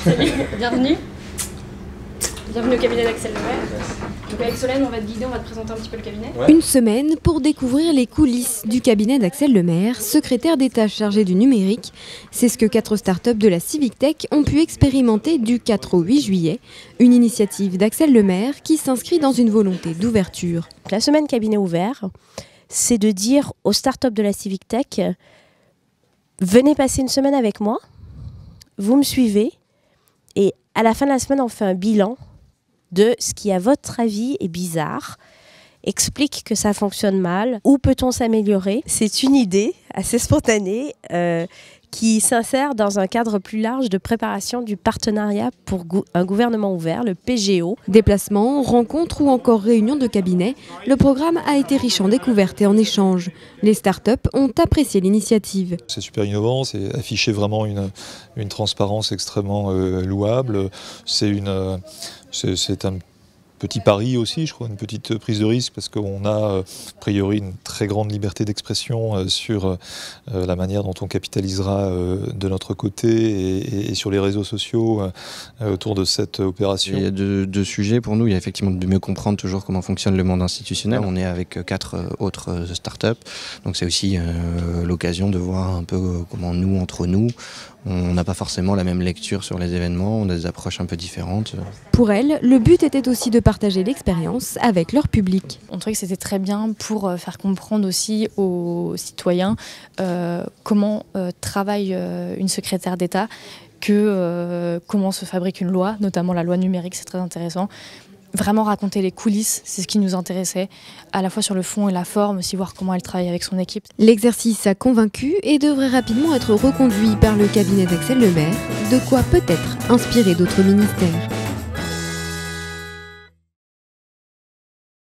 Salut, bienvenue. Bienvenue au cabinet d'Axel Lemaire. Donc avec Solène, on va te guider, on va te présenter un petit peu le cabinet. Une semaine pour découvrir les coulisses du cabinet d'Axel Lemaire, secrétaire d'État chargé du numérique. C'est ce que 4 startups de la Civic Tech ont pu expérimenter du 4 au 8 juillet. Une initiative d'Axel Lemaire qui s'inscrit dans une volonté d'ouverture. La semaine cabinet ouvert, c'est de dire aux startups de la Civic Tech, venez passer une semaine avec moi, vous me suivez et à la fin de la semaine, on fait un bilan de ce qui, à votre avis, est bizarre, explique que ça fonctionne mal, où peut-on s'améliorer. C'est une idée assez spontanée qui s'insère dans un cadre plus large de préparation du partenariat pour un gouvernement ouvert, le PGO. Déplacements, rencontres ou encore réunions de cabinet, le programme a été riche en découvertes et en échanges. Les startups ont apprécié l'initiative. C'est super innovant, c'est afficher vraiment une transparence extrêmement louable. C'est un petit pari aussi, je crois, une petite prise de risque parce qu'on a a priori une très grande liberté d'expression sur la manière dont on capitalisera de notre côté et sur les réseaux sociaux autour de cette opération. Il y a deux sujets pour nous. Il y a effectivement de mieux comprendre toujours comment fonctionne le monde institutionnel. On est avec 4 autres startups, donc c'est aussi l'occasion de voir un peu comment nous, entre nous, on n'a pas forcément la même lecture sur les événements, on a des approches un peu différentes. Pour elles, le but était aussi de partager l'expérience avec leur public. On trouvait que c'était très bien pour faire comprendre aussi aux citoyens comment travaille une secrétaire d'État, comment se fabrique une loi, notamment la loi numérique, c'est très intéressant. Vraiment raconter les coulisses, c'est ce qui nous intéressait, à la fois sur le fond et la forme, aussi voir comment elle travaille avec son équipe. L'exercice a convaincu et devrait rapidement être reconduit par le cabinet d'Axel Lemaire, de quoi peut-être inspirer d'autres ministères.